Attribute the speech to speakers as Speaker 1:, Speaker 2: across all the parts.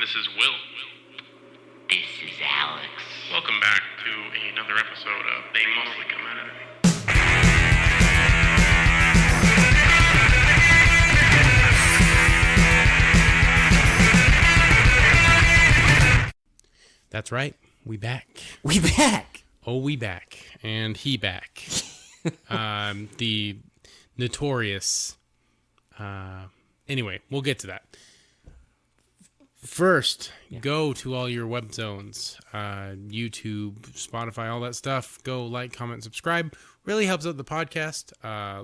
Speaker 1: This is Will.
Speaker 2: This is Alex.
Speaker 1: Welcome back to another episode of They Mostly Come Out of Me.
Speaker 3: That's right. We back.
Speaker 2: We back.
Speaker 3: Oh, we back. And he back. The notorious... anyway, we'll get to that. First, go to all your web zones, YouTube, Spotify, all that stuff. Go like, comment, subscribe. Really helps out the podcast.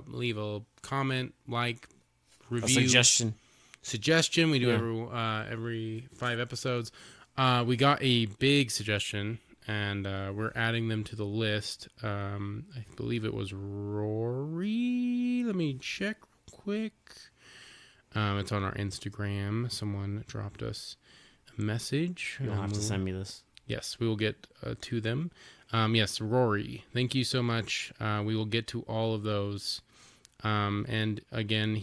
Speaker 3: Leave a comment, like, review.
Speaker 2: A
Speaker 3: Suggestion. We do every 5 episodes. We got a big suggestion, and we're adding them to the list. I believe it was Rory. Let me check quick. It's on our Instagram. Someone dropped us a message.
Speaker 2: You'll have to send me this.
Speaker 3: Yes, we will get to them. Yes, Rory. Thank you so much. We will get to all of those. And again,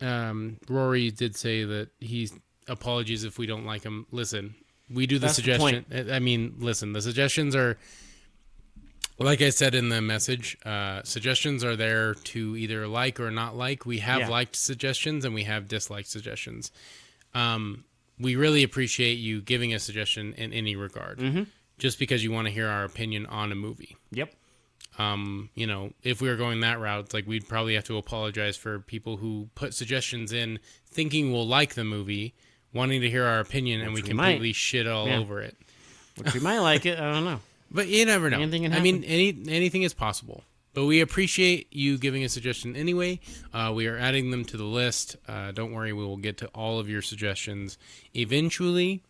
Speaker 3: Rory did say that he's apologies if we don't like him. Listen, we do the suggestion. I mean, listen, the suggestions are, like I said in the message, suggestions are there to either like or not like. We have liked suggestions and we have disliked suggestions. We really appreciate you giving a suggestion in any regard, just because you want to hear our opinion on a movie.
Speaker 2: Yep.
Speaker 3: You know, if we were going that route, like we'd probably have to apologize for people who put suggestions in thinking we'll like the movie, wanting to hear our opinion, and we completely shit all over it.
Speaker 2: Which we might like it. I don't know.
Speaker 3: But you never know.
Speaker 2: Anything can happen.
Speaker 3: I mean, anything is possible. But we appreciate you giving a suggestion anyway. We are adding them to the list. Don't worry, we will get to all of your suggestions eventually.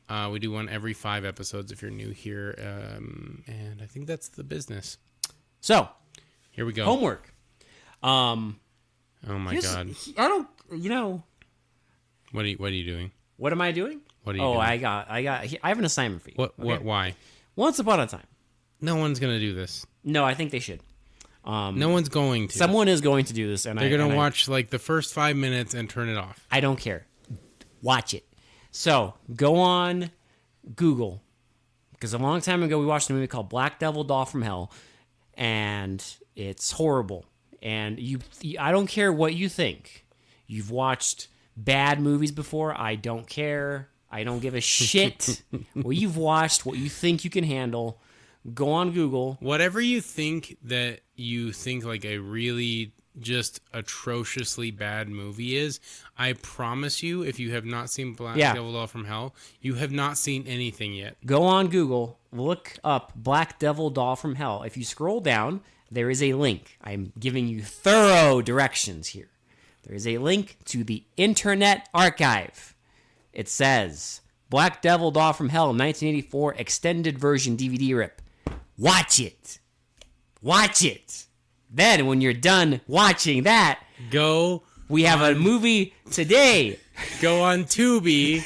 Speaker 3: We do one every 5 episodes if you're new here. And I think that's the business.
Speaker 2: So,
Speaker 3: here we go.
Speaker 2: Homework.
Speaker 3: Oh my God.
Speaker 2: I don't,
Speaker 3: What are you doing?
Speaker 2: What am I doing?
Speaker 3: What are you doing?
Speaker 2: I have an assignment for you.
Speaker 3: What, why?
Speaker 2: Once upon a time.
Speaker 3: No one's going to do this.
Speaker 2: No, I think they should.
Speaker 3: No one's going to.
Speaker 2: Someone is going to do this. And
Speaker 3: they're going to watch like the first 5 minutes and turn it off.
Speaker 2: I don't care. Watch it. So, go on Google. Because a long time ago, we watched a movie called Black Devil Doll from Hell. And it's horrible. And I don't care what you think. You've watched bad movies before. I don't care. I don't give a shit what you've watched, what you think you can handle. Go on Google.
Speaker 3: Whatever you think like a really just atrociously bad movie is, I promise you, if you have not seen Black Devil Doll from Hell, you have not seen anything yet.
Speaker 2: Go on Google, look up Black Devil Doll from Hell. If you scroll down, there is a link. I'm giving you thorough directions here. There is a link to the Internet Archive. It says, Black Devil Doll from Hell, 1984 extended version DVD rip. Watch it. Watch it. Then, when you're done watching that, we have a movie today.
Speaker 3: Go on Tubi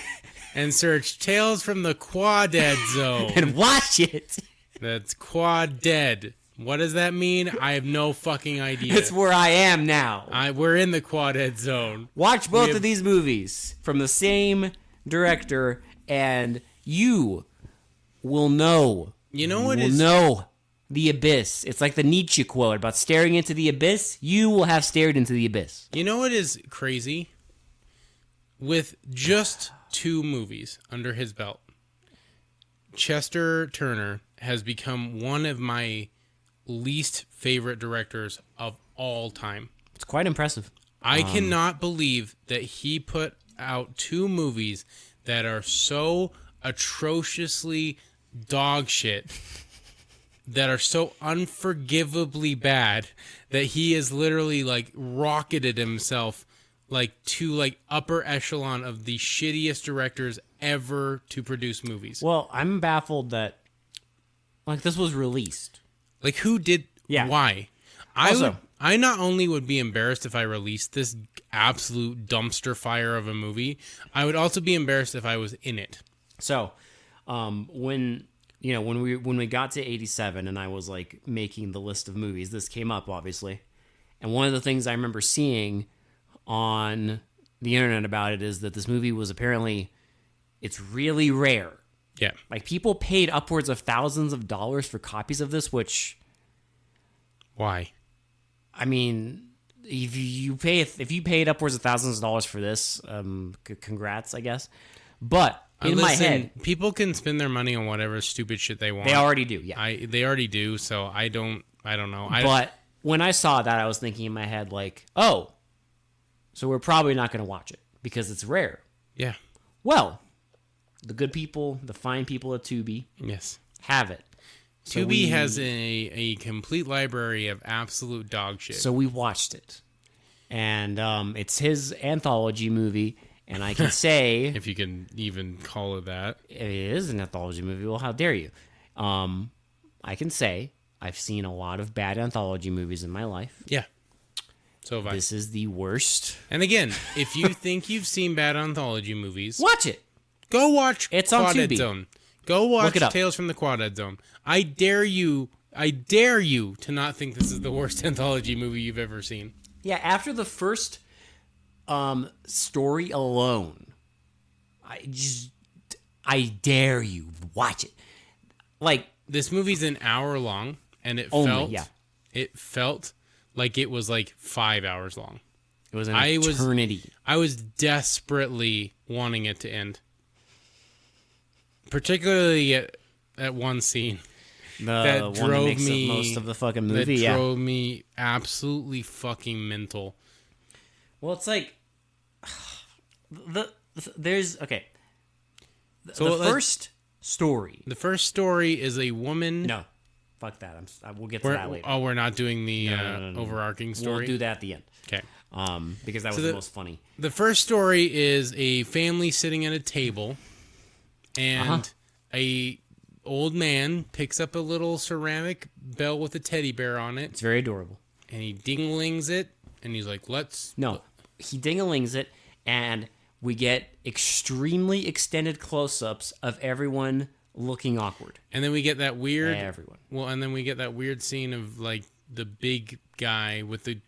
Speaker 3: and search Tales from the Quadead Zone.
Speaker 2: And watch it.
Speaker 3: That's Quadead. What does that mean? I have no fucking idea.
Speaker 2: That's where I am now.
Speaker 3: We're in the Quadead Zone.
Speaker 2: Watch both of these movies from the same director, and you will know.
Speaker 3: You know what
Speaker 2: is? Know the abyss. It's like the Nietzsche quote about staring into the abyss. You will have stared into the abyss.
Speaker 3: You know what is crazy? With just 2 movies under his belt, Chester Turner has become one of my least favorite directors of all time.
Speaker 2: It's quite impressive.
Speaker 3: I cannot believe that he put out 2 movies that are so atrociously dog shit, that are so unforgivably bad, that he has literally like rocketed himself like to like upper echelon of the shittiest directors ever to produce movies.
Speaker 2: Well, I'm baffled that like this was released.
Speaker 3: Like, who did?
Speaker 2: Yeah.
Speaker 3: Why? I not only would be embarrassed if I released this absolute dumpster fire of a movie, I would also be embarrassed if I was in it.
Speaker 2: So, when we got to 87 and I was like making the list of movies, this came up obviously. And one of the things I remember seeing on the internet about it is that this movie was apparently It's really rare.
Speaker 3: Yeah.
Speaker 2: Like, people paid upwards of thousands of dollars for copies of this, which,
Speaker 3: Why?
Speaker 2: I mean, if you paid upwards of thousands of dollars for this, congrats, I guess. But in my head,
Speaker 3: people can spend their money on whatever stupid shit they want.
Speaker 2: they already do. Yeah,
Speaker 3: they already do. So I don't know.
Speaker 2: But when I saw that, I was thinking in my head, like, oh, so we're probably not going to watch it because it's rare.
Speaker 3: Yeah.
Speaker 2: Well, the good people, the fine people at Tubi,
Speaker 3: Yes,
Speaker 2: have it. So
Speaker 3: Tubi has a complete library of absolute dog shit.
Speaker 2: So we watched it, and it's his anthology movie, and I can say,
Speaker 3: if you can even call it that,
Speaker 2: it is an anthology movie. Well, how dare you? I can say I've seen a lot of bad anthology movies in my life.
Speaker 3: yeah. So have I.
Speaker 2: This is the worst.
Speaker 3: And again, if you think you've seen bad anthology movies,
Speaker 2: Watch it.
Speaker 3: go watch
Speaker 2: It's on
Speaker 3: Quadead
Speaker 2: Tubi.
Speaker 3: Zone. Go watch
Speaker 2: Look it up.
Speaker 3: Tales from the Quadead Zone. I dare you to not think this is the worst anthology movie you've ever seen.
Speaker 2: Yeah, after the first story alone, I dare you watch it. Like,
Speaker 3: This movie's an hour long, and it felt like it was like 5 hours long.
Speaker 2: it was an eternity.
Speaker 3: I was desperately wanting it to end, particularly at one scene
Speaker 2: The one that makes up most of the fucking movie.
Speaker 3: that drove me absolutely fucking mental.
Speaker 2: Well, it's like there's okay.
Speaker 3: So
Speaker 2: The first story.
Speaker 3: The first story is a woman.
Speaker 2: No, fuck that. We'll get to that later.
Speaker 3: We're not doing the
Speaker 2: No.
Speaker 3: overarching story.
Speaker 2: We'll do that at the end.
Speaker 3: Okay.
Speaker 2: Because that was the most funny.
Speaker 3: The first story is a family sitting at a table, and a old man picks up a little ceramic bell with a teddy bear on it,
Speaker 2: It's very adorable.
Speaker 3: and he ding-a-lings it, and he's like,
Speaker 2: No, he ding-a-lings it, and we get extremely extended close-ups of everyone looking awkward.
Speaker 3: And then we get that weird...
Speaker 2: Everyone.
Speaker 3: Well, and then we get that weird scene of, like, the big guy with the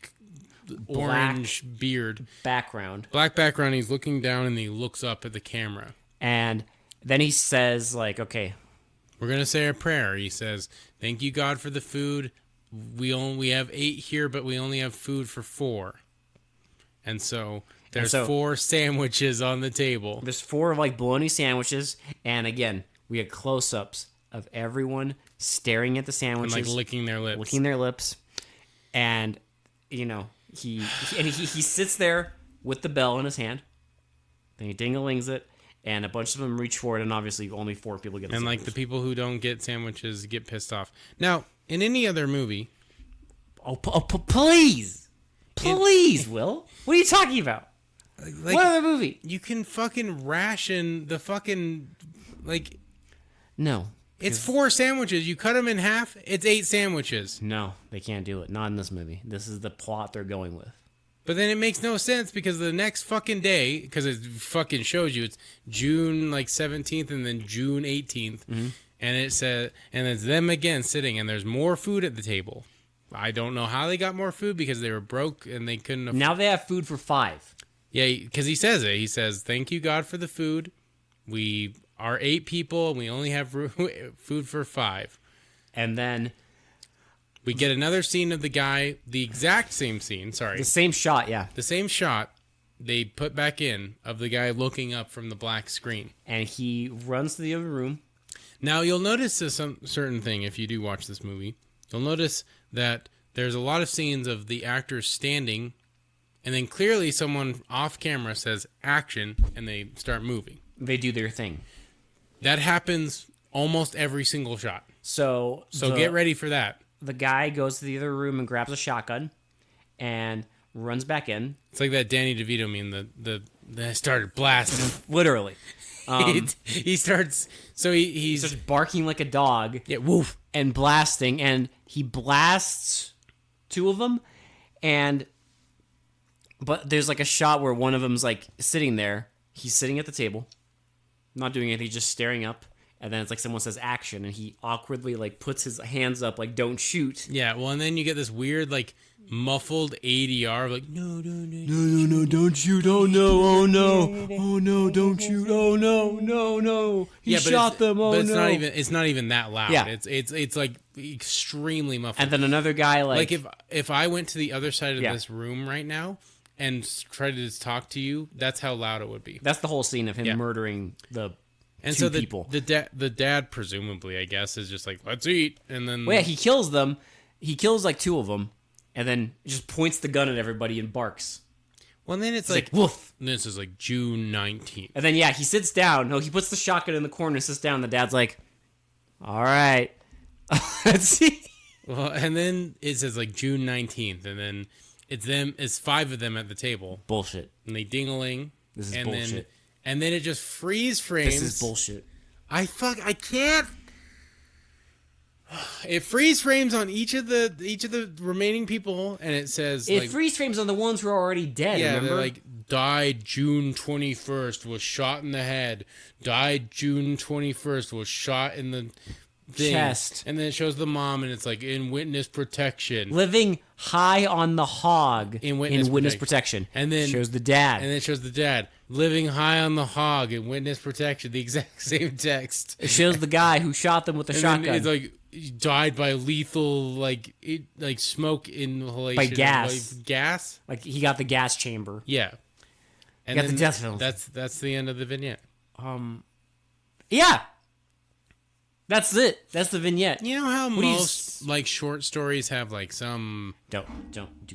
Speaker 3: orange beard.
Speaker 2: Background.
Speaker 3: Black background, he's looking down, and he looks up at the camera.
Speaker 2: And then he says, like, okay,
Speaker 3: We're going to say a prayer. He says, thank you, God, for the food. We have 8 here, but we only have food for 4. And so there's 4 sandwiches on the table.
Speaker 2: there's 4 like bologna sandwiches, and again, we get close-ups of everyone staring at the sandwiches.
Speaker 3: And like licking their lips.
Speaker 2: And, you know, he sits there with the bell in his hand. Then he ding-a-lings it, and a bunch of them reach for it, and obviously only 4 people get a
Speaker 3: And
Speaker 2: sandwich.
Speaker 3: like the people who don't get sandwiches get pissed off. Now, in any other movie...
Speaker 2: Please! Please, Will. What are you talking about?
Speaker 3: Like,
Speaker 2: what other movie?
Speaker 3: You can fucking ration the fucking... Like,
Speaker 2: No.
Speaker 3: it's 4 sandwiches. You cut them in half, it's 8 sandwiches.
Speaker 2: No, they can't do it. Not in this movie. This is the plot they're going with.
Speaker 3: But then it makes no sense because the next fucking day, because it fucking shows you it's June like 17th and then June 18th, and it says, and it's them again sitting, and there's more food at the table. I don't know how they got more food because they were broke and they couldn't.
Speaker 2: Now they have food for 5.
Speaker 3: Yeah, because he says it. He says, "Thank you, God, for the food. We are 8 people, and we only have food for 5."
Speaker 2: And then
Speaker 3: We get another scene of the guy, the exact same scene. Sorry,
Speaker 2: the same shot, yeah.
Speaker 3: the same shot they put back in of the guy looking up from the black screen.
Speaker 2: And he runs to the other room.
Speaker 3: Now, you'll notice some certain thing if you do watch this movie. You'll notice that there's a lot of scenes of the actors standing, and then clearly someone off camera says action, and they start moving.
Speaker 2: They do their thing.
Speaker 3: That happens almost every single shot.
Speaker 2: So
Speaker 3: Get ready for that.
Speaker 2: The guy goes to the other room and grabs a shotgun and runs back in.
Speaker 3: It's like that Danny DeVito meme, the started blasting.
Speaker 2: Literally.
Speaker 3: He starts, so he's
Speaker 2: Starts barking like a dog.
Speaker 3: yeah, woof.
Speaker 2: And blasting, and he blasts 2 of them, but there's like a shot where one of them's like sitting there. He's sitting at the table, not doing anything, just staring up, and then it's like someone says action, and he awkwardly like puts his hands up like don't shoot.
Speaker 3: Yeah, well, and then you get this weird like muffled ADR like no,
Speaker 2: Don't shoot. Oh no, don't shoot. Oh no. He shot them. Oh
Speaker 3: but
Speaker 2: no.
Speaker 3: it's not even that loud.
Speaker 2: Yeah.
Speaker 3: It's like extremely muffled.
Speaker 2: And then another guy like
Speaker 3: if I went to the other side of
Speaker 2: Yeah.
Speaker 3: this room right now and tried to just talk to you, that's how loud it would be.
Speaker 2: that's the whole scene of him
Speaker 3: Yeah.
Speaker 2: murdering the
Speaker 3: And
Speaker 2: two
Speaker 3: so the
Speaker 2: people.
Speaker 3: the dad presumably, I guess, is just like, let's eat, and then
Speaker 2: Well, yeah, he kills them. He kills like two of them, and then just points the gun at everybody and barks.
Speaker 3: well, and then it's
Speaker 2: It's
Speaker 3: like,
Speaker 2: like woof.
Speaker 3: this is like June 19th.
Speaker 2: And then yeah, he sits down. No, he puts the shotgun in the corner, sits down. The dad's like, "All right, let's see."
Speaker 3: Well, and then it says like June 19th, and then it's 5 of them at the table,
Speaker 2: Bullshit.
Speaker 3: and they ding-a-ling.
Speaker 2: This is
Speaker 3: and
Speaker 2: bullshit.
Speaker 3: And then it just freeze frames.
Speaker 2: This is bullshit.
Speaker 3: I can't. It freeze frames on each of the remaining people, and it says
Speaker 2: It
Speaker 3: like,
Speaker 2: freeze frames on the ones who are already dead.
Speaker 3: yeah,
Speaker 2: remember?
Speaker 3: they're like died June 21st, was shot in the head. Died June 21st, was shot in the thing.
Speaker 2: Chest.
Speaker 3: And then it shows the mom, and it's like in witness protection.
Speaker 2: living high on the hog
Speaker 3: In witness
Speaker 2: protection.
Speaker 3: And then
Speaker 2: shows the dad.
Speaker 3: And then it shows the dad living high on the hog in witness protection. The exact same text.
Speaker 2: It shows the guy who shot them with the
Speaker 3: And
Speaker 2: shotgun.
Speaker 3: then it's like he died by lethal like smoke inhalation
Speaker 2: By gas.
Speaker 3: Like gas.
Speaker 2: Like he got the gas chamber.
Speaker 3: Yeah. And
Speaker 2: Got the
Speaker 3: then
Speaker 2: death film.
Speaker 3: That's the end of the vignette.
Speaker 2: Yeah. That's it. That's the vignette.
Speaker 3: You know how
Speaker 2: What do you
Speaker 3: most like short stories have like some.
Speaker 2: Do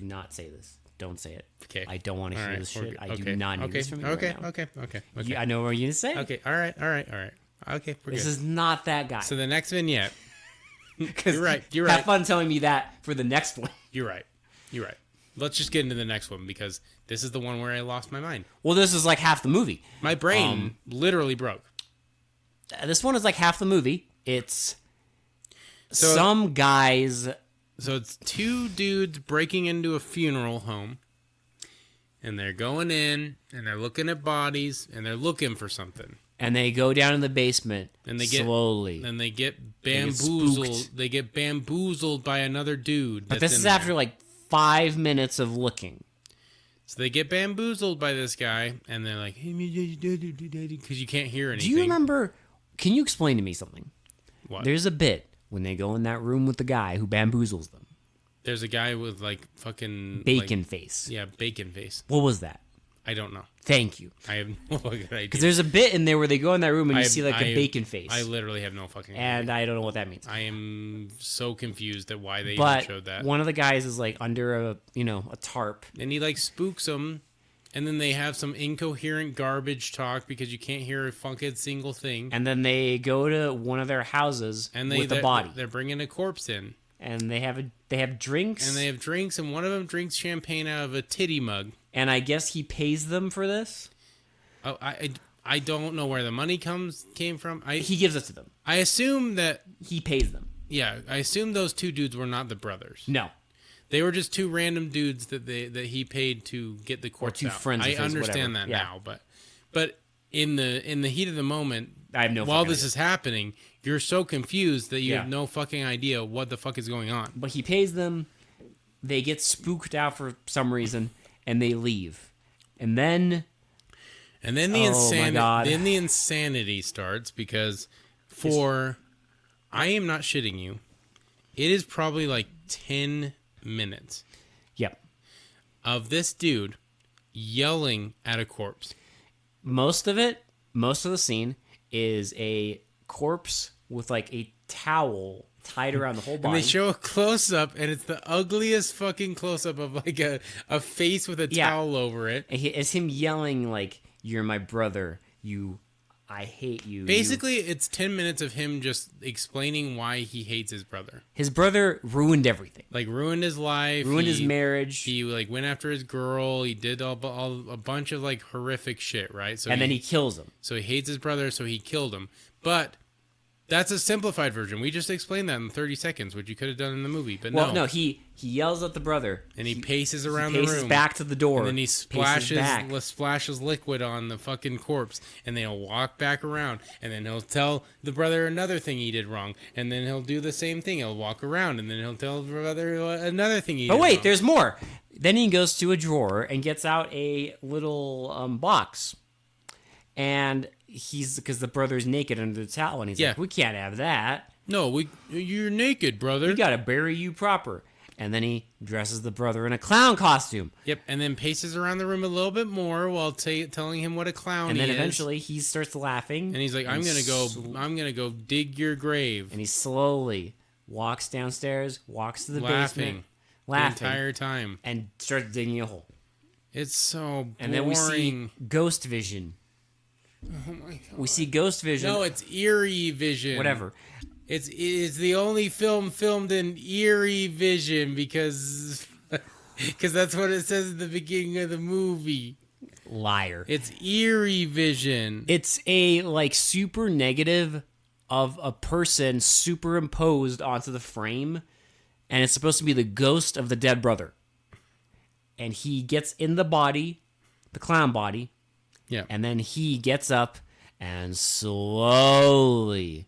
Speaker 2: not say this. Don't say it.
Speaker 3: Okay.
Speaker 2: I don't want to
Speaker 3: All
Speaker 2: hear
Speaker 3: right,
Speaker 2: this
Speaker 3: we're
Speaker 2: shit.
Speaker 3: good.
Speaker 2: I do not need this from you
Speaker 3: Okay.
Speaker 2: right now.
Speaker 3: Okay.
Speaker 2: I know what you're gonna say.
Speaker 3: Okay. All right. Okay. We're
Speaker 2: This
Speaker 3: good.
Speaker 2: is not that guy.
Speaker 3: So the next vignette.
Speaker 2: 'Cause
Speaker 3: You're right. You're
Speaker 2: Have
Speaker 3: right.
Speaker 2: fun telling me that for the next one.
Speaker 3: You're right. Let's just get into the next one because this is the one where I lost my mind.
Speaker 2: Well, this is like half the movie.
Speaker 3: My brain literally broke.
Speaker 2: This one is like half the movie. It's some guys.
Speaker 3: So it's 2 dudes breaking into a funeral home, and they're going in, and they're looking at bodies, and they're looking for something.
Speaker 2: And they go down in the basement
Speaker 3: And they get
Speaker 2: slowly.
Speaker 3: And they get
Speaker 2: get
Speaker 3: bamboozled.
Speaker 2: spooked.
Speaker 3: They get bamboozled by another dude.
Speaker 2: But
Speaker 3: that's
Speaker 2: this is
Speaker 3: in there.
Speaker 2: after like 5 minutes of looking.
Speaker 3: So they get bamboozled by this guy, and they're like, "Hey, because you can't hear anything."
Speaker 2: Do you remember? Can you explain to me something?
Speaker 3: What?
Speaker 2: There's a bit when they go in that room with the guy who bamboozles them.
Speaker 3: There's a guy with like fucking
Speaker 2: Bacon
Speaker 3: like,
Speaker 2: face.
Speaker 3: Yeah, bacon face.
Speaker 2: What was that?
Speaker 3: I don't know.
Speaker 2: Thank you.
Speaker 3: I have no fucking idea.
Speaker 2: Because there's a bit in there where they go in that room and you
Speaker 3: I-
Speaker 2: see like a
Speaker 3: I-
Speaker 2: bacon face.
Speaker 3: I literally have no fucking idea.
Speaker 2: And I don't know what that means.
Speaker 3: I am so confused at why they even
Speaker 2: But
Speaker 3: showed that.
Speaker 2: one of the guys is like under a tarp.
Speaker 3: And he like spooks them, and then they have some incoherent garbage talk because you can't hear a fucking single thing.
Speaker 2: And then they go to one of their houses
Speaker 3: And
Speaker 2: with a body.
Speaker 3: They're bringing a corpse in,
Speaker 2: And they have drinks.
Speaker 3: and they have drinks, and one of them drinks champagne out of a titty mug.
Speaker 2: And I guess he pays them for this.
Speaker 3: Oh, I don't know where the money came from.
Speaker 2: He gives it to them.
Speaker 3: I assume that
Speaker 2: He pays them.
Speaker 3: I assume those 2 dudes were not the brothers.
Speaker 2: No.
Speaker 3: They were just 2 random dudes that he paid to get the corpse
Speaker 2: 2
Speaker 3: out.
Speaker 2: friends of
Speaker 3: I
Speaker 2: his,
Speaker 3: understand
Speaker 2: whatever.
Speaker 3: that
Speaker 2: Yeah.
Speaker 3: now, but in the heat of the moment,
Speaker 2: I have no
Speaker 3: while
Speaker 2: fucking
Speaker 3: this
Speaker 2: idea.
Speaker 3: is happening, you're so confused that you
Speaker 2: Yeah.
Speaker 3: have no fucking idea what the fuck is going on.
Speaker 2: But he pays them. They get spooked out for some reason, and they leave. And then
Speaker 3: the
Speaker 2: my God.
Speaker 3: the insanity starts because I am not shitting you. It is probably like 10 minutes
Speaker 2: yep.
Speaker 3: of this dude yelling at a corpse.
Speaker 2: Most of the scene is a corpse with like a towel tied around the whole body.
Speaker 3: And they show a close up, and it's the ugliest fucking close up of like a face with a towel over it.
Speaker 2: And it's him yelling like, "You're my brother. I hate you."
Speaker 3: Basically, it's 10 minutes of him just explaining why he hates his brother.
Speaker 2: His brother ruined everything.
Speaker 3: Like ruined his life,
Speaker 2: Ruined his marriage.
Speaker 3: He like went after his girl. He did a bunch of like horrific shit, right? So
Speaker 2: and then he kills him.
Speaker 3: So he hates his brother, so he killed him. But That's a simplified version. We just explained that in 30 seconds, which you could have done in the movie. But
Speaker 2: no, he yells at the brother.
Speaker 3: And he paces around
Speaker 2: the room.
Speaker 3: paces
Speaker 2: back to the door.
Speaker 3: And then he splashes liquid on the fucking corpse. And then he'll walk back around. And then he'll tell the brother another thing he did wrong. And then he'll do the same thing. He'll walk around. And then he'll tell the brother another thing he did wrong.
Speaker 2: But wait, there's more. Then he goes to a drawer and gets out a little box. And because the brother's naked under the towel, and he's like, we can't have that.
Speaker 3: No, you're naked, brother.
Speaker 2: We gotta bury you proper. And then he dresses the brother in a clown costume.
Speaker 3: Yep, and then paces around the room a little bit more while telling him what a clown
Speaker 2: is. And then
Speaker 3: is.
Speaker 2: Eventually he starts laughing.
Speaker 3: And he's like, I'm gonna go dig your grave.
Speaker 2: And he slowly walks downstairs, walks to the basement, laughing
Speaker 3: the entire time,
Speaker 2: and starts digging a hole.
Speaker 3: It's so boring.
Speaker 2: And then we see ghost vision.
Speaker 3: Oh my God.
Speaker 2: We see ghost vision.
Speaker 3: No, it's eerie vision.
Speaker 2: Whatever.
Speaker 3: It's the only film filmed in eerie vision because that's what it says at the beginning of the movie.
Speaker 2: Liar.
Speaker 3: It's eerie vision.
Speaker 2: It's a super negative of a person superimposed onto the frame, and it's supposed to be the ghost of the dead brother. And he gets in the body, the clown body.
Speaker 3: Yeah.
Speaker 2: And then he gets up and slowly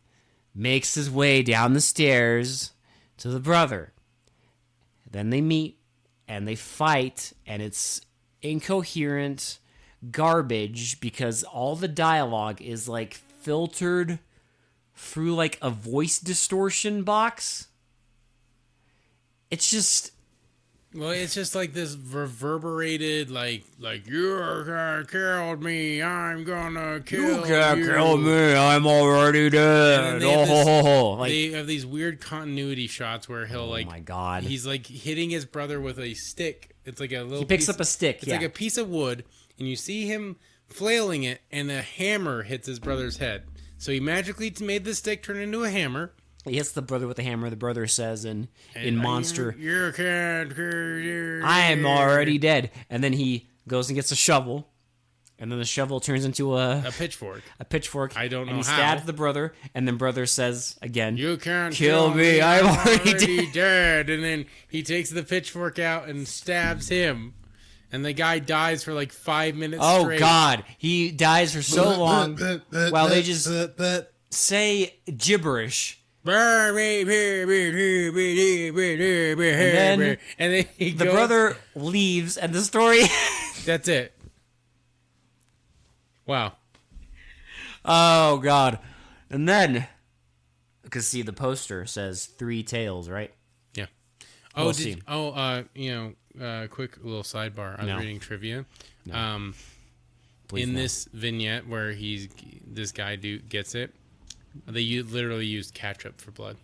Speaker 2: makes his way down the stairs to the brother. Then they meet and they fight, and it's incoherent garbage because all the dialogue is filtered through a voice distortion box. It's just...
Speaker 3: Well, it's just this reverberated, you killed me, I'm gonna kill you.
Speaker 2: You can't kill me, I'm already dead.
Speaker 3: They have these weird continuity shots where he'll
Speaker 2: oh my God.
Speaker 3: He's hitting his brother with a stick. It's a little.
Speaker 2: He picks up a stick.
Speaker 3: It's like a piece of wood, and you see him flailing it, and the hammer hits his brother's head. So he magically made the stick turn into a hammer.
Speaker 2: He hits the brother with the hammer. The brother says in Monster,
Speaker 3: you can't kill you.
Speaker 2: I am already dead. And then he goes and gets a shovel. And then the shovel turns into a
Speaker 3: pitchfork.
Speaker 2: A pitchfork.
Speaker 3: I don't know how.
Speaker 2: And he stabs the brother. And then brother says again,
Speaker 3: you can't
Speaker 2: kill me. I'm already
Speaker 3: dead. And then he takes the pitchfork out and stabs him. And the guy dies for 5 minutes straight.
Speaker 2: Oh, God. He dies for so long while they just say gibberish.
Speaker 3: And then
Speaker 2: the brother leaves, and the story...
Speaker 3: That's it. Wow.
Speaker 2: Oh, God. And then... Because, see, the poster says 3 tails, right?
Speaker 3: Yeah.
Speaker 2: Oh,
Speaker 3: quick little sidebar. I was reading trivia.
Speaker 2: No.
Speaker 3: This vignette where this guy gets it, they literally used ketchup for blood.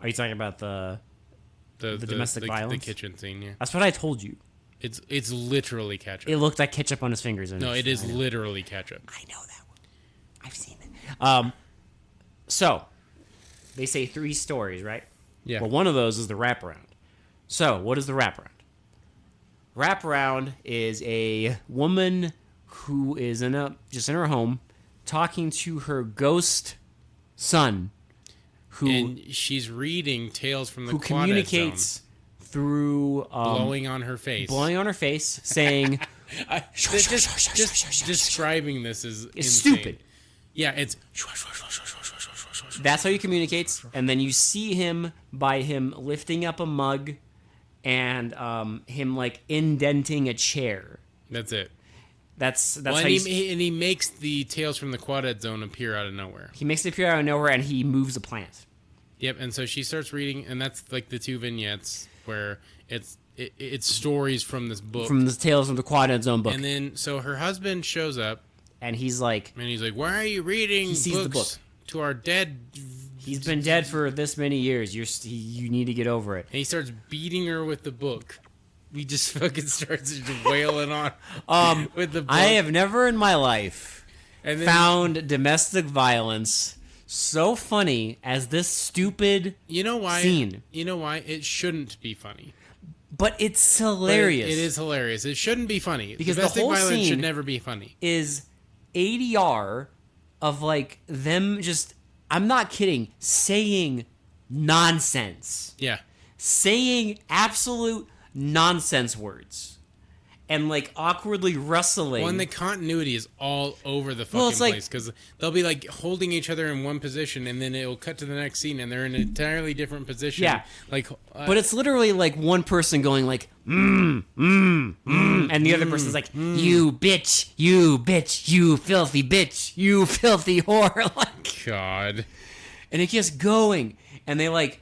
Speaker 2: Are you talking about the domestic violence?
Speaker 3: The kitchen scene, yeah.
Speaker 2: That's what I told you.
Speaker 3: It's literally ketchup.
Speaker 2: It looked like ketchup on his fingers.
Speaker 3: No, it is literally ketchup.
Speaker 2: I know that one. I've seen it. So, they say 3 stories, right?
Speaker 3: Yeah.
Speaker 2: Well, one of those is the wraparound. So, what is the wraparound? Wraparound is a woman who is just in her home, talking to her ghost son,
Speaker 3: and she's reading tales from the Quadead
Speaker 2: communicates
Speaker 3: zone.
Speaker 2: Through
Speaker 3: blowing on her face,
Speaker 2: saying,
Speaker 3: just describing this is
Speaker 2: it's
Speaker 3: insane.
Speaker 2: stupid.
Speaker 3: Yeah, it's
Speaker 2: that's how he communicates, and then you see him by him lifting up a mug, and him indenting a chair.
Speaker 3: That's it.
Speaker 2: That's
Speaker 3: how
Speaker 2: he
Speaker 3: makes the Tales from the Quadead Zone appear out of nowhere.
Speaker 2: He makes it appear out of nowhere, and he moves a plant.
Speaker 3: Yep, and so she starts reading, and that's the 2 vignettes where it's stories from this book,
Speaker 2: from the Tales from the Quadead Zone book.
Speaker 3: And then so her husband shows up,
Speaker 2: and he's like,
Speaker 3: "Why are you reading
Speaker 2: the book
Speaker 3: to our dead?"
Speaker 2: He's been dead for this many years. You need to get over it.
Speaker 3: And he starts beating her with the book. He just fucking starts wailing on with the book.
Speaker 2: I have never in my life found domestic violence so funny as this stupid scene.
Speaker 3: You know why? It shouldn't be funny.
Speaker 2: But it's hilarious.
Speaker 3: It is hilarious. It shouldn't be funny.
Speaker 2: Because
Speaker 3: domestic
Speaker 2: the whole
Speaker 3: violence
Speaker 2: scene
Speaker 3: should never be funny.
Speaker 2: Is ADR of them just I'm not kidding, saying nonsense.
Speaker 3: Yeah.
Speaker 2: Saying absolute nonsense words. And, like, awkwardly wrestling.
Speaker 3: Well, and the continuity is all over the fucking place. Because they'll be, like, holding each other in one position, and then it'll cut to the next scene, and they're in an entirely different position.
Speaker 2: Yeah.
Speaker 3: Like,
Speaker 2: but it's literally, like, one person going, like, and the other person's like, you bitch, you filthy bitch, you filthy whore. Like,
Speaker 3: God.
Speaker 2: and it keeps going. And they, like,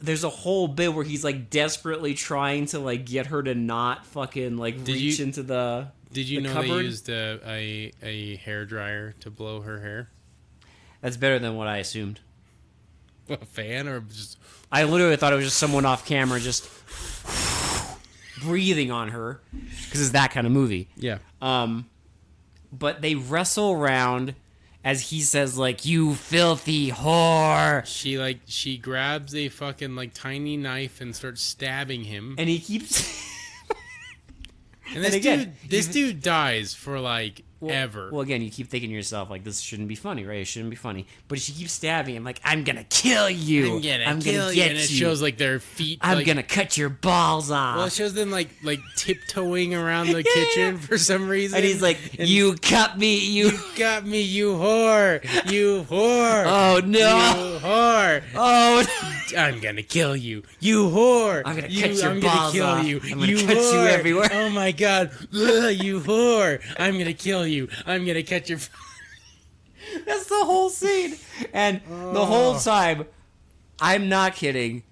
Speaker 2: there's a whole bit where he's, like, desperately trying to, like, get her to not fucking, like, reach into the
Speaker 3: Did you know
Speaker 2: cupboard.
Speaker 3: they used a hairdryer to blow her hair?
Speaker 2: That's better than what I assumed.
Speaker 3: A fan or just...
Speaker 2: I literally thought it was just someone off camera just breathing on her. Because it's that kind of movie.
Speaker 3: Yeah.
Speaker 2: But they wrestle around as he says, like, you filthy whore.
Speaker 3: She grabs a fucking, like, tiny knife and starts stabbing him.
Speaker 2: And he keeps...
Speaker 3: And this dude dies for, like, ever.
Speaker 2: Well, again, you keep thinking to yourself, like, this shouldn't be funny, right? It shouldn't be funny. But she keeps stabbing him, like, I'm gonna kill you. I'm gonna kill you.
Speaker 3: And it shows, like, their feet.
Speaker 2: I'm gonna cut your balls off.
Speaker 3: Well, it shows them, like tiptoeing around the kitchen for some reason.
Speaker 2: And he's like, you cut me,
Speaker 3: You got me, you whore. You whore.
Speaker 2: Oh, no.
Speaker 3: You whore.
Speaker 2: Oh,
Speaker 3: I'm gonna kill you. You whore.
Speaker 2: I'm gonna cut your
Speaker 3: I'm
Speaker 2: balls
Speaker 3: gonna kill
Speaker 2: off.
Speaker 3: you.
Speaker 2: I'm gonna
Speaker 3: You
Speaker 2: cut you
Speaker 3: whore.
Speaker 2: everywhere.
Speaker 3: Oh, my God. Ugh, you whore. I'm gonna kill you. I'm gonna cut your...
Speaker 2: That's the whole scene. And the whole time, I'm not kidding,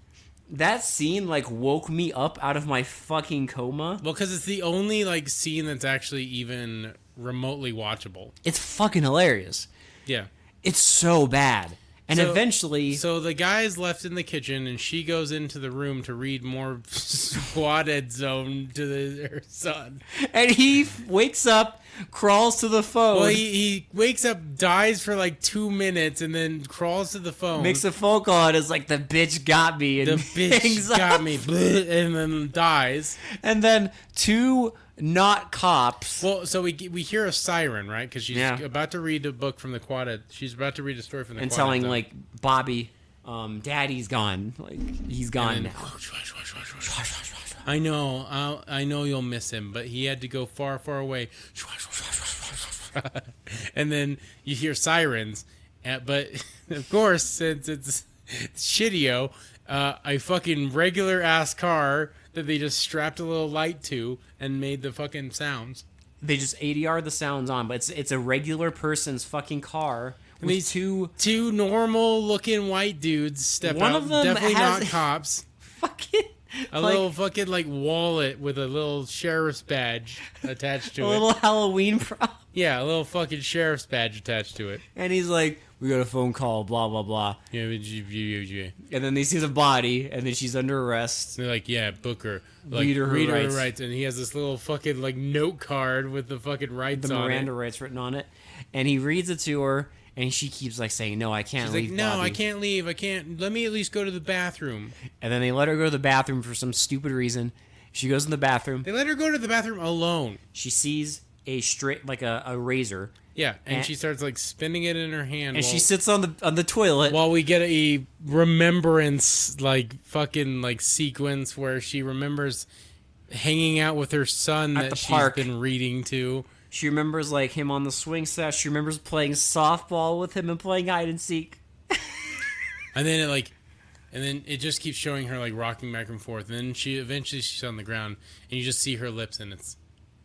Speaker 2: that scene, like, woke me up out of my fucking coma.
Speaker 3: Well, because it's the only, like, scene that's actually even remotely watchable.
Speaker 2: It's fucking hilarious.
Speaker 3: Yeah.
Speaker 2: It's so bad. And eventually...
Speaker 3: So the guy's left in the kitchen, and she goes into the room to read more Quadead Zone to her son.
Speaker 2: And he wakes up, crawls to the phone.
Speaker 3: Well, he wakes up, dies for like 2 minutes, and then crawls to the phone.
Speaker 2: Makes a phone call and is like, the bitch got me. And
Speaker 3: the bitch got me. And then dies.
Speaker 2: And then 2 not cops.
Speaker 3: Well, so we hear a siren, right? Because she's
Speaker 2: Yeah.
Speaker 3: about to read a book from the Quadead. She's about to read a story from the Quadead.
Speaker 2: And telling,
Speaker 3: Zone.
Speaker 2: like, Bobby, Daddy's gone. Like, he's gone
Speaker 3: And
Speaker 2: now.
Speaker 3: I know you'll miss him, but he had to go far, far away. And then you hear sirens, but of course, since it's shitio, a fucking regular ass car that they just strapped a little light to and made the fucking sounds.
Speaker 2: They just ADR the sounds on, but it's a regular person's fucking car with
Speaker 3: These
Speaker 2: two
Speaker 3: normal looking white dudes step
Speaker 2: One
Speaker 3: out.
Speaker 2: of them
Speaker 3: Definitely
Speaker 2: has-
Speaker 3: not cops.
Speaker 2: fucking
Speaker 3: A little fucking like wallet with a little sheriff's badge attached to
Speaker 2: a
Speaker 3: it.
Speaker 2: little Halloween prop.
Speaker 3: Yeah, a little fucking sheriff's badge attached to it.
Speaker 2: And he's like, we got a phone call, blah, blah, blah.
Speaker 3: Yeah,
Speaker 2: And then they see the body, and then she's under arrest.
Speaker 3: they're like, yeah, book her. Like,
Speaker 2: Read her rights.
Speaker 3: rights. And he has this little fucking like note card with the fucking rights
Speaker 2: The
Speaker 3: on
Speaker 2: Miranda
Speaker 3: it.
Speaker 2: rights written on it. And he reads it to her, and she keeps like saying, no, I can't
Speaker 3: She's
Speaker 2: leave,
Speaker 3: like, no,
Speaker 2: Bobby.
Speaker 3: I can't leave. I can't. Let me at least go to the bathroom.
Speaker 2: And then they let her go to the bathroom for some stupid reason. She goes in the bathroom.
Speaker 3: They let her go to the bathroom alone.
Speaker 2: She sees a straight, like a razor.
Speaker 3: Yeah, and
Speaker 2: And-
Speaker 3: she starts like spinning it in her hand.
Speaker 2: And
Speaker 3: while,
Speaker 2: she sits on the toilet.
Speaker 3: while we get a remembrance like fucking like sequence where she remembers hanging out with her son
Speaker 2: At
Speaker 3: that
Speaker 2: the
Speaker 3: she's
Speaker 2: park.
Speaker 3: been reading to.
Speaker 2: She remembers like him on the swing set. She remembers playing softball with him and playing hide and seek.
Speaker 3: And then it just keeps showing her like rocking back and forth. And then she's on the ground, and you just see her lips, and it's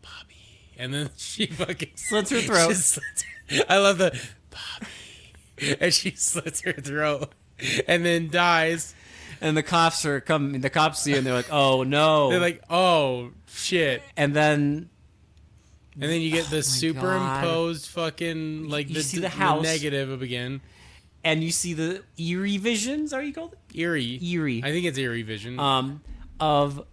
Speaker 3: Bobby. And then she fucking
Speaker 2: Slits her throat.
Speaker 3: I love the Bobby, and she slits her throat, and then dies.
Speaker 2: And the cops see her and they're like, oh no.
Speaker 3: They're like, oh shit.
Speaker 2: And then
Speaker 3: And then you get the superimposed fucking like
Speaker 2: You
Speaker 3: the,
Speaker 2: see the
Speaker 3: the
Speaker 2: house.
Speaker 3: negative of again.
Speaker 2: and you see the eerie visions, are you called?
Speaker 3: Eerie.
Speaker 2: Eerie.
Speaker 3: I think it's eerie vision.
Speaker 2: Of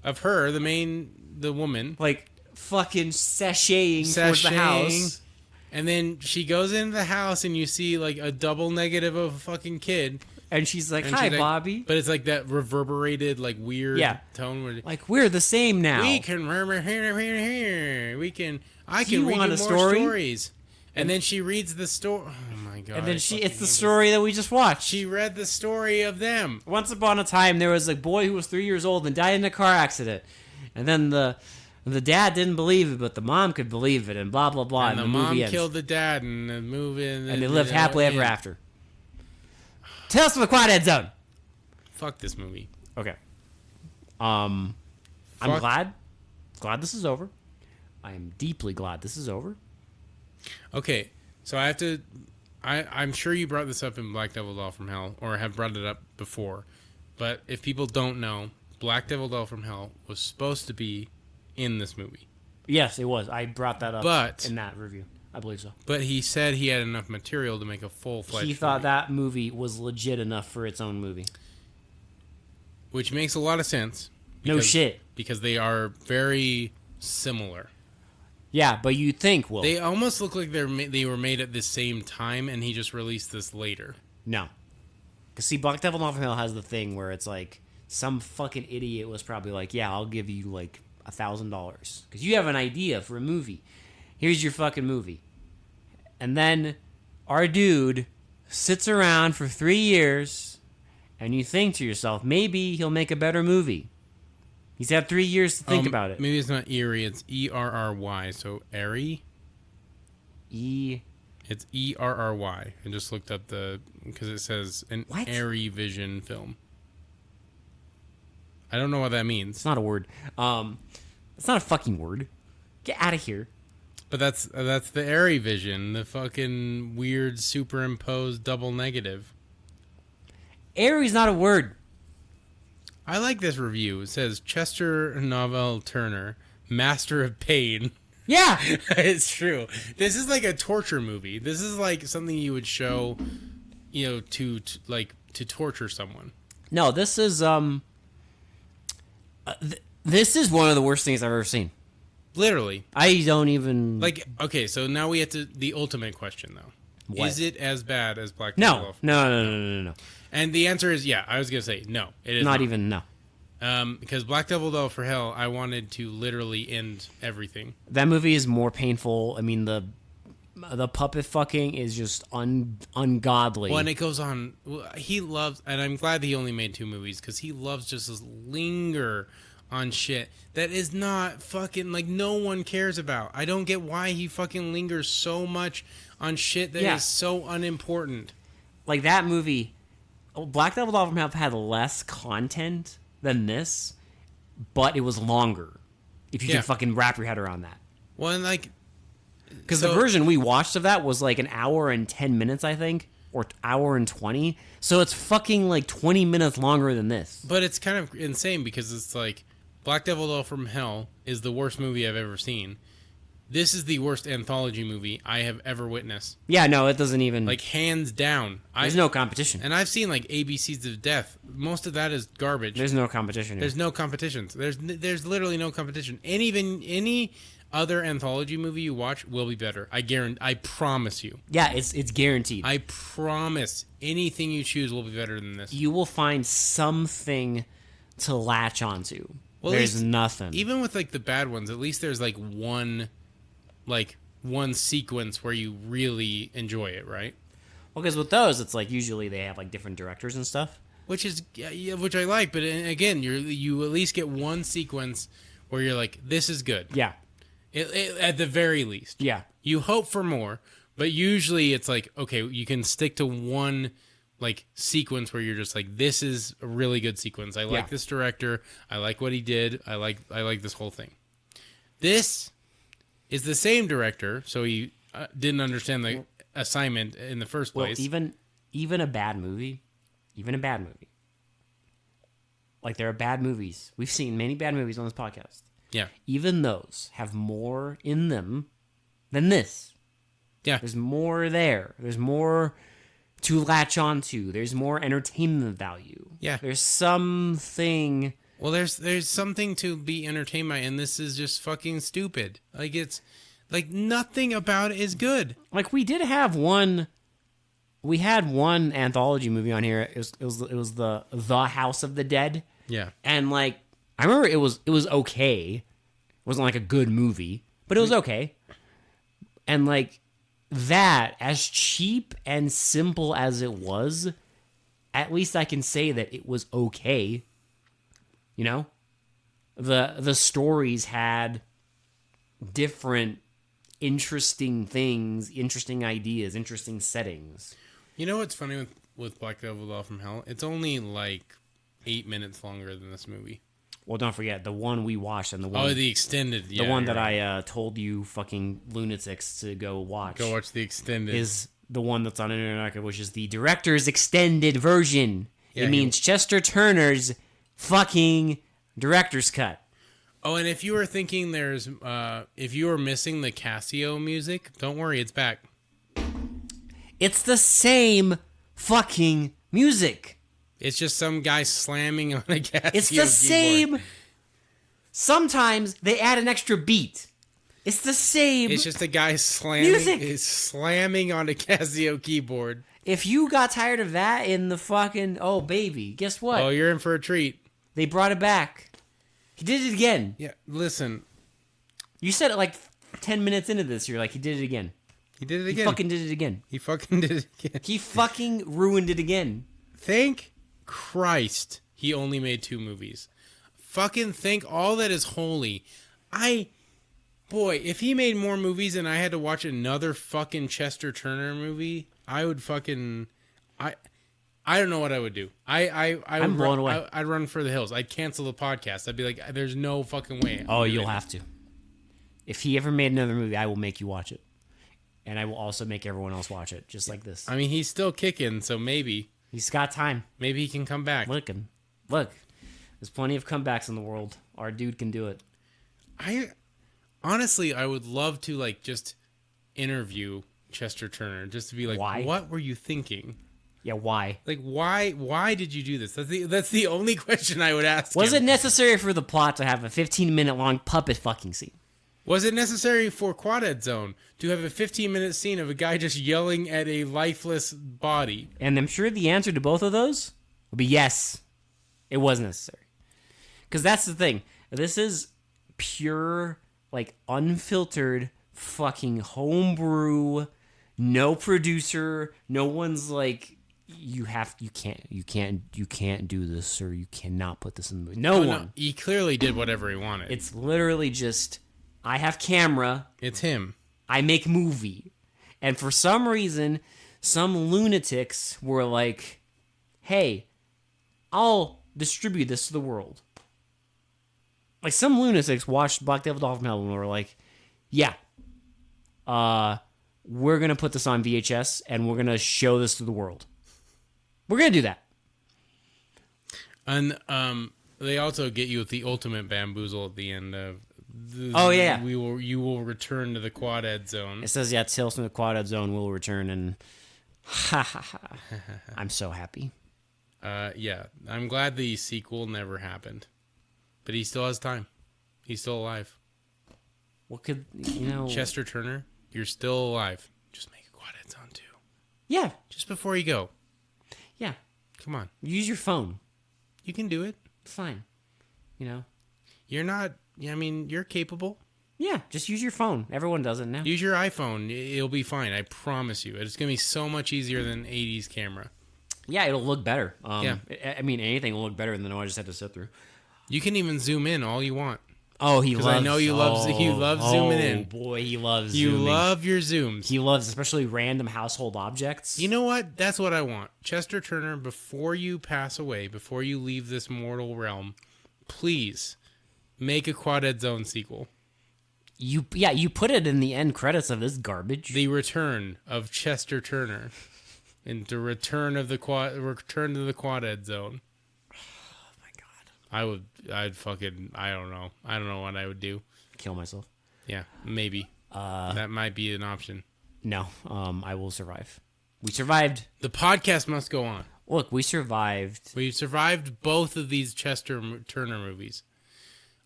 Speaker 3: of her, the woman.
Speaker 2: like fucking sashaying towards the house.
Speaker 3: And then she goes into the house and you see like a double negative of a fucking kid.
Speaker 2: And she's like,
Speaker 3: And
Speaker 2: hi,
Speaker 3: she's like-
Speaker 2: Bobby.
Speaker 3: But it's like that reverberated, like weird tone where
Speaker 2: Like, we're the same now.
Speaker 3: we can remember here. I
Speaker 2: Do you
Speaker 3: can read
Speaker 2: want
Speaker 3: you
Speaker 2: a
Speaker 3: more
Speaker 2: story?
Speaker 3: stories. And then she reads the story. Oh my god!
Speaker 2: And then it's the story that we just watched.
Speaker 3: She read the story of them.
Speaker 2: Once upon a time, there was a boy who was 3 years old and died in a car accident, and then the dad didn't believe it, but the mom could believe it, and blah blah blah.
Speaker 3: And the mom killed the dad, and the movie,
Speaker 2: and they lived happily ever after. Tales from the Quadead Zone.
Speaker 3: Fuck this movie.
Speaker 2: Okay. I'm glad this is over. I am deeply glad this is over.
Speaker 3: Okay, so I have to. I'm sure you brought this up in Black Devil Doll from Hell, or have brought it up before. But if people don't know, Black Devil Doll from Hell was supposed to be in this movie.
Speaker 2: Yes, it was. I brought that up in that review. I believe so.
Speaker 3: But he said he had enough material to make a full-fledged
Speaker 2: He thought that movie was legit enough for its own movie.
Speaker 3: Which makes a lot of sense.
Speaker 2: No shit.
Speaker 3: Because they are very similar.
Speaker 2: Yeah, but you think, well...
Speaker 3: They almost look like they were made at the same time, and he just released this later.
Speaker 2: No. Because, see, Black Devil Doll from Hell has the thing where it's like, some fucking idiot was probably like, yeah, I'll give you, like, $1,000. Because you have an idea for a movie. Here's your fucking movie. And then our dude sits around for 3 years, and you think to yourself, maybe he'll make a better movie. He's had 3 years to think about it.
Speaker 3: Maybe it's not Eerie, it's E-R-R-Y, so Eerie? It's E-R-R-Y. I just looked up because it says an Eerie Vision film. I don't know what that means.
Speaker 2: It's not a word. It's not a fucking word. Get out of here.
Speaker 3: But that's the Eerie Vision, the fucking weird superimposed double negative.
Speaker 2: Eerie's not a word.
Speaker 3: I like this review. It says Chester Novell Turner, master of pain.
Speaker 2: Yeah,
Speaker 3: it's true. This is like a torture movie. This is like something you would show, to torture someone.
Speaker 2: No, this is this is one of the worst things I've ever seen.
Speaker 3: Literally.
Speaker 2: I don't even
Speaker 3: Okay, so now we have the ultimate question though.
Speaker 2: What?
Speaker 3: Is it as bad as Black Devil?
Speaker 2: No.
Speaker 3: And the answer is yeah. I was gonna say no. It is
Speaker 2: not even no.
Speaker 3: Because Black Devil Doll for Hell, I wanted to literally end everything.
Speaker 2: That movie is more painful. I mean, the puppet fucking is just ungodly.
Speaker 3: When it goes on, he loves, and I'm glad that he only made 2 movies because he loves just to linger on shit that is not fucking no one cares about. I don't get why he fucking lingers so much on shit that is so unimportant.
Speaker 2: Like that movie. Black Devil Doll from Hell had less content than this, but it was longer. If you could fucking wrap your head around that.
Speaker 3: Well, and
Speaker 2: because the version we watched of that was like an hour and 10 minutes, I think, or hour and 20. So it's fucking 20 minutes longer than this.
Speaker 3: But it's kind of insane because it's like Black Devil Doll from Hell is the worst movie I've ever seen. This is the worst anthology movie I have ever witnessed.
Speaker 2: Yeah, no, it doesn't even...
Speaker 3: hands down.
Speaker 2: There's no competition.
Speaker 3: And I've seen, ABCs of Death. Most of that is garbage.
Speaker 2: There's no competition here.
Speaker 3: There's no competitions. There's literally no competition. And even any other anthology movie you watch will be better. I promise you.
Speaker 2: Yeah, it's guaranteed.
Speaker 3: I promise. Anything you choose will be better than this.
Speaker 2: You will find something to latch onto. Well, there's nothing.
Speaker 3: Even with, the bad ones, at least there's, one sequence where you really enjoy it, right?
Speaker 2: Well, because with those, it's usually they have different directors and stuff,
Speaker 3: which I like. But again, you at least get one sequence where you're like, this is good.
Speaker 2: Yeah.
Speaker 3: At the very least.
Speaker 2: Yeah.
Speaker 3: You hope for more, but usually it's okay, you can stick to one sequence where you're just this is a really good sequence. I like this director. I like what he did. I like this whole thing. This is the same director, so he didn't understand the assignment in the first place.
Speaker 2: Well, even a bad movie, there are bad movies. We've seen many bad movies on this podcast.
Speaker 3: Yeah.
Speaker 2: Even those have more in them than this.
Speaker 3: Yeah.
Speaker 2: There's more there. There's more to latch onto. There's more entertainment value.
Speaker 3: Yeah.
Speaker 2: There's something...
Speaker 3: Well, there's something to be entertained by, and this is just fucking stupid. It's nothing about it is good.
Speaker 2: We did have one. We had one anthology movie on here. It was the House of the Dead.
Speaker 3: Yeah.
Speaker 2: And I remember it was okay. It wasn't a good movie, but it was okay. And that, as cheap and simple as it was, at least I can say that it was okay. You know? The stories had different interesting things, interesting ideas, interesting settings.
Speaker 3: You know what's funny with Black Devil Doll from Hell? It's only like 8 minutes longer than this movie.
Speaker 2: Well, don't forget the one we watched and the one.
Speaker 3: Oh, the extended.
Speaker 2: The one that I told you fucking lunatics to go watch.
Speaker 3: Go watch the extended.
Speaker 2: Is the one that's on Internet Archive, which is the director's extended version.
Speaker 3: Yeah,
Speaker 2: it means Chester Turner's fucking director's cut.
Speaker 3: Oh, and if you were thinking if you were missing the Casio music, don't worry, it's back.
Speaker 2: It's the same fucking music.
Speaker 3: It's just some guy slamming on a Casio
Speaker 2: It's the
Speaker 3: keyboard.
Speaker 2: same. Sometimes they add an extra beat. It's the same.
Speaker 3: It's just a guy slamming on a Casio keyboard.
Speaker 2: If you got tired of that in the fucking... Oh, baby. Guess what?
Speaker 3: Oh, you're in for a treat.
Speaker 2: They brought it back. He did it again.
Speaker 3: Yeah, listen.
Speaker 2: You said it like 10 minutes into this. You're like, he did it again.
Speaker 3: He did it again.
Speaker 2: He fucking did it again.
Speaker 3: He fucking did it again.
Speaker 2: He fucking ruined it again.
Speaker 3: Thank Christ he only made 2 movies. Fucking thank all that is holy. Boy, if he made more movies and I had to watch another fucking Chester Turner movie, I would fucking... I don't know what I would do. I'm
Speaker 2: blown away.
Speaker 3: I'd run for the hills. I'd cancel the podcast. I'd be like, there's no fucking way.
Speaker 2: Oh, you'll have to. If he ever made another movie, I will make you watch it. And I will also make everyone else watch it, just like this.
Speaker 3: I mean, he's still kicking, so maybe.
Speaker 2: He's got time.
Speaker 3: Maybe he can come back.
Speaker 2: Look. There's plenty of comebacks in the world. Our dude can do it.
Speaker 3: Honestly, I would love to, like, just interview Chester Turner, just to be like,
Speaker 2: why?
Speaker 3: What were you thinking?
Speaker 2: Yeah, why?
Speaker 3: Like, why did you do this? That's the only question I would ask
Speaker 2: Was
Speaker 3: him.
Speaker 2: it necessary for the plot to have a 15-minute long puppet fucking scene?
Speaker 3: Was it necessary for Quadead Zone to have a 15-minute scene of a guy just yelling at a lifeless body?
Speaker 2: And I'm sure the answer to both of those would be yes. It was necessary. Because that's the thing. This is pure, like, unfiltered fucking homebrew. No producer. No one's like, you can't do this, or you cannot put this in the movie. No one.
Speaker 3: No, he clearly did whatever he wanted.
Speaker 2: It's literally just, I have camera.
Speaker 3: It's him.
Speaker 2: I make movie. And for some reason, some lunatics were like, hey, I'll distribute this to the world. Like, some lunatics watched Black Devil Doll from Hell and were like, yeah, we're going to put this on VHS and we're going to show this to the world. We're going to do that.
Speaker 3: And they also get you with the ultimate bamboozle at the end of... You will return to the Quadead Zone.
Speaker 2: It says, yeah, Tales from the Quadead Zone will return, and I'm so happy.
Speaker 3: Yeah, I'm glad the sequel never happened. But he still has time. He's still alive.
Speaker 2: What could,
Speaker 3: Chester Turner, you're still alive. Just make a Quadead Zone 2.
Speaker 2: Yeah.
Speaker 3: Just before you go.
Speaker 2: Yeah.
Speaker 3: Come on.
Speaker 2: Use your phone.
Speaker 3: You can do it.
Speaker 2: It's fine.
Speaker 3: You're not... I mean, you're capable.
Speaker 2: Yeah, just use your phone. Everyone does it now.
Speaker 3: Use your iPhone. It'll be fine. I promise you. It's going to be so much easier than 80s camera.
Speaker 2: Yeah, it'll look better.
Speaker 3: Yeah.
Speaker 2: I mean, anything will look better than the one I just had to sit through.
Speaker 3: You can even zoom in all you want.
Speaker 2: Oh, he loves...
Speaker 3: I know you love zooming in.
Speaker 2: Oh, boy, he loves
Speaker 3: You
Speaker 2: zooming.
Speaker 3: love your zooms.
Speaker 2: He loves especially random household objects.
Speaker 3: You know what? That's what I want. Chester Turner, before you pass away, before you leave this mortal realm, please... make a Quadead Zone sequel.
Speaker 2: You put it in the end credits of this garbage.
Speaker 3: The return of Chester Turner, and the return to the Quadead Zone.
Speaker 2: Oh my god!
Speaker 3: I don't know what I would do.
Speaker 2: Kill myself.
Speaker 3: Yeah, maybe. That might be an option.
Speaker 2: No, I will survive. We survived.
Speaker 3: The podcast must go on.
Speaker 2: Look, we survived.
Speaker 3: We survived both of these Chester Turner movies.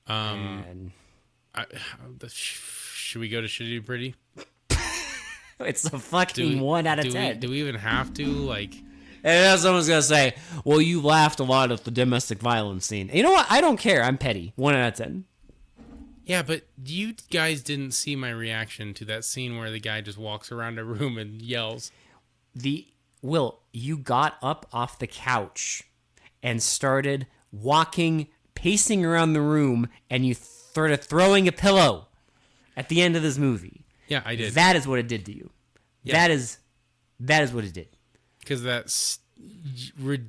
Speaker 2: And
Speaker 3: should we go to Shitty Pretty?
Speaker 2: It's a fucking 1 out of 10.
Speaker 3: Do we even have to, like...
Speaker 2: And someone's going to say, well, you laughed a lot at the domestic violence scene. You know what? I don't care. I'm petty. 1 out of 10.
Speaker 3: Yeah, but you guys didn't see my reaction to that scene where the guy just walks around a room and yells.
Speaker 2: You got up off the couch and started walking, pacing around the room, and you started throwing a pillow at the end of this movie.
Speaker 3: Yeah, I did.
Speaker 2: That is what it did to you. Yeah. That is what it did.
Speaker 3: Because that's the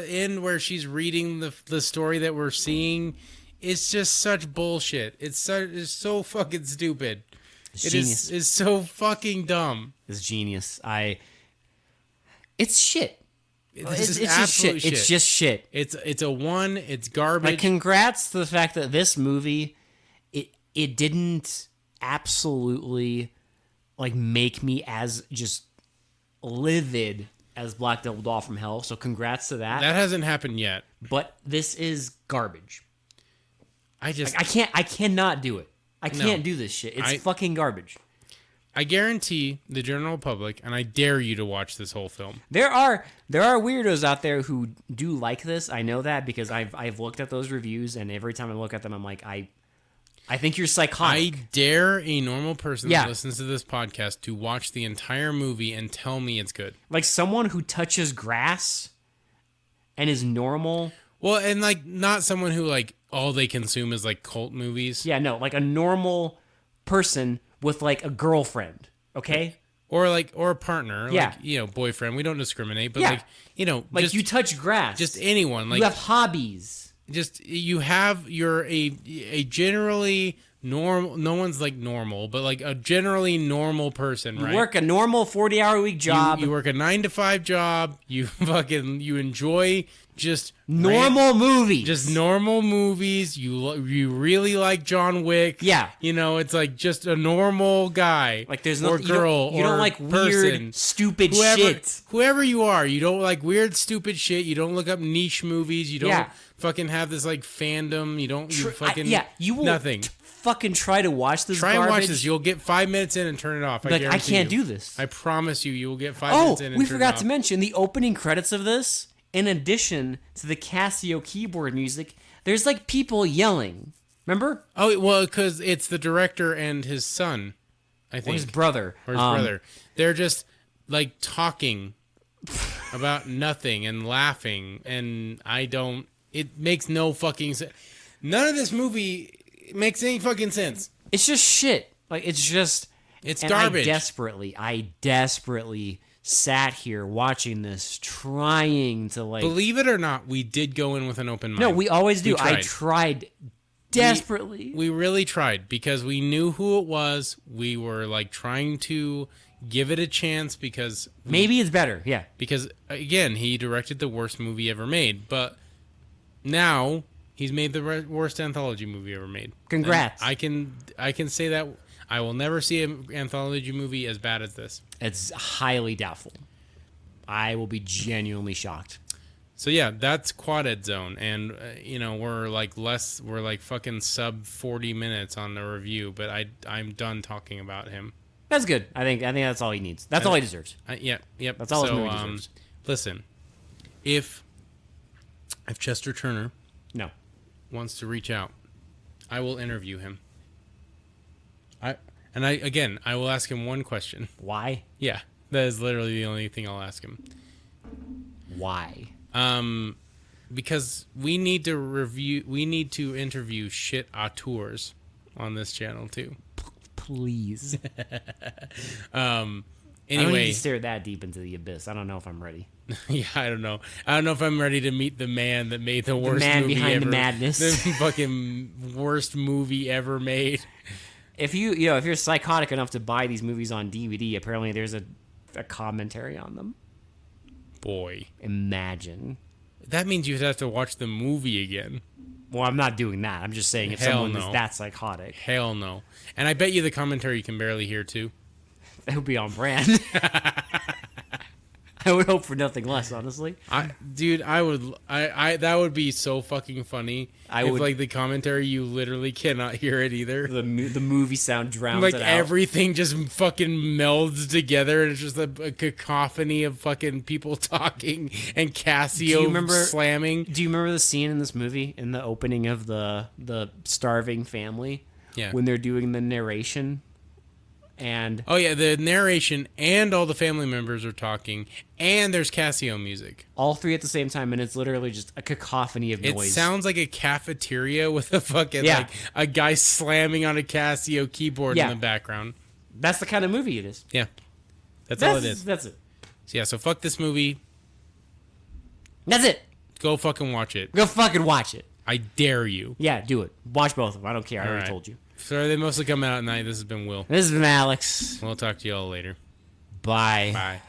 Speaker 3: end where she's reading the story that we're seeing. It's just such bullshit. It's so fucking stupid. It's so fucking dumb.
Speaker 2: It's genius. It's shit.
Speaker 3: It's
Speaker 2: just shit. It's just shit.
Speaker 3: It's a one. It's garbage.
Speaker 2: Like, congrats to the fact that this movie, it didn't absolutely like make me as just livid as Black Devil Doll from Hell. So congrats to that.
Speaker 3: That hasn't happened yet.
Speaker 2: But this is garbage.
Speaker 3: I
Speaker 2: cannot do it. I can't do this shit. It's fucking garbage.
Speaker 3: I guarantee the general public, and I dare you to watch this whole film.
Speaker 2: There are weirdos out there who do like this. I know that because I've looked at those reviews, and every time I look at them, I'm like, I think you're psychotic.
Speaker 3: I dare a normal person that listens to this podcast to watch the entire movie and tell me it's good.
Speaker 2: Like someone who touches grass and is normal.
Speaker 3: Well, and like not someone who like all they consume is like cult movies.
Speaker 2: Yeah, no, like a normal person with like a girlfriend, okay?
Speaker 3: Or a partner, like, boyfriend. We don't discriminate, but
Speaker 2: like just, you touch grass.
Speaker 3: Just anyone. Like
Speaker 2: you have hobbies.
Speaker 3: Just you're a generally normal. No one's like normal, but like a generally normal person, right?
Speaker 2: You work a normal 40-hour-a-week job.
Speaker 3: You work a 9-to-5 job. You enjoy just
Speaker 2: normal movies.
Speaker 3: Just normal movies. You really like John Wick.
Speaker 2: Yeah.
Speaker 3: It's like just a normal guy.
Speaker 2: Like there's
Speaker 3: no girl.
Speaker 2: You don't like weird, stupid shit.
Speaker 3: Whoever you are, you don't like weird, stupid shit. You don't look up niche movies. You don't fucking have this like fandom. You don't. You will nothing.
Speaker 2: Fucking try to watch this.
Speaker 3: Try and watch this. You'll get 5 minutes in and turn it off.
Speaker 2: I can't do this.
Speaker 3: I promise you will get 5 minutes in and turn it off.
Speaker 2: We forgot to mention the opening credits of this. In addition to the Casio keyboard music, there's like people yelling. Remember?
Speaker 3: Oh, well, because it's the director and his son, I think.
Speaker 2: Or his brother.
Speaker 3: They're just like talking about nothing and laughing, and it makes no fucking sense. None of this movie makes any fucking sense.
Speaker 2: It's just shit. Like, it's
Speaker 3: garbage.
Speaker 2: I desperately sat here watching this, trying to like.
Speaker 3: Believe it or not, we did go in with an open mind.
Speaker 2: No, we always do. I tried desperately.
Speaker 3: We really tried because we knew who it was. We were like trying to give it a chance because
Speaker 2: maybe it's better. Yeah.
Speaker 3: Because again, he directed the worst movie ever made, but now he's made the worst anthology movie ever made.
Speaker 2: Congrats.
Speaker 3: And I can say that. I will never see an anthology movie as bad as this.
Speaker 2: It's highly doubtful. I will be genuinely shocked.
Speaker 3: So yeah, that's Quadead Zone, and we're like fucking sub 40 minutes on the review, but I'm done talking about him.
Speaker 2: That's good. I think that's all he needs. That's all he deserves.
Speaker 3: Yep.
Speaker 2: That's all his movie deserves.
Speaker 3: Listen, if Chester Turner wants to reach out, I will interview him. I will ask him one question.
Speaker 2: Why?
Speaker 3: Yeah, that is literally the only thing I'll ask him.
Speaker 2: Why?
Speaker 3: Because we need to interview shit auteurs on this channel too.
Speaker 2: Please.
Speaker 3: Anyway, I
Speaker 2: don't need to stare that deep into the abyss. I don't know if I'm ready.
Speaker 3: Yeah, I don't know. I don't know if I'm ready to meet the man that made the worst movie
Speaker 2: behind
Speaker 3: ever.
Speaker 2: The madness.
Speaker 3: The fucking worst movie ever made.
Speaker 2: If you're psychotic enough to buy these movies on DVD, apparently there's a commentary on them.
Speaker 3: Boy.
Speaker 2: Imagine.
Speaker 3: That means you'd have to watch the movie again.
Speaker 2: Well, I'm not doing that. I'm just saying if someone is that psychotic.
Speaker 3: Hell no. And I bet you the commentary you can barely hear too.
Speaker 2: That would be on brand. I would hope for nothing less, honestly.
Speaker 3: That would be so fucking funny. If like the commentary, you literally cannot hear it either.
Speaker 2: The movie sound drowns
Speaker 3: like
Speaker 2: it out.
Speaker 3: Everything just fucking melds together, and it's just a cacophony of fucking people talking and Casio slamming.
Speaker 2: Do you remember the scene in this movie in the opening of the starving family?
Speaker 3: Yeah.
Speaker 2: When they're doing the narration. And
Speaker 3: the narration and all the family members are talking, and there's Casio music.
Speaker 2: All three at the same time, and it's literally just a cacophony of noise.
Speaker 3: It sounds like a cafeteria with a fucking like a guy slamming on a Casio keyboard in the background.
Speaker 2: That's the kind of movie it is.
Speaker 3: Yeah. That's all it is.
Speaker 2: That's it.
Speaker 3: So fuck this movie.
Speaker 2: That's it.
Speaker 3: Go fucking watch it.
Speaker 2: Go fucking watch it.
Speaker 3: I dare you.
Speaker 2: Yeah, do it. Watch both of them. I don't care. I already told you.
Speaker 3: Sorry, they mostly come out at night. This has been Will.
Speaker 2: This has been Alex.
Speaker 3: We'll talk to you all later.
Speaker 2: Bye.
Speaker 3: Bye.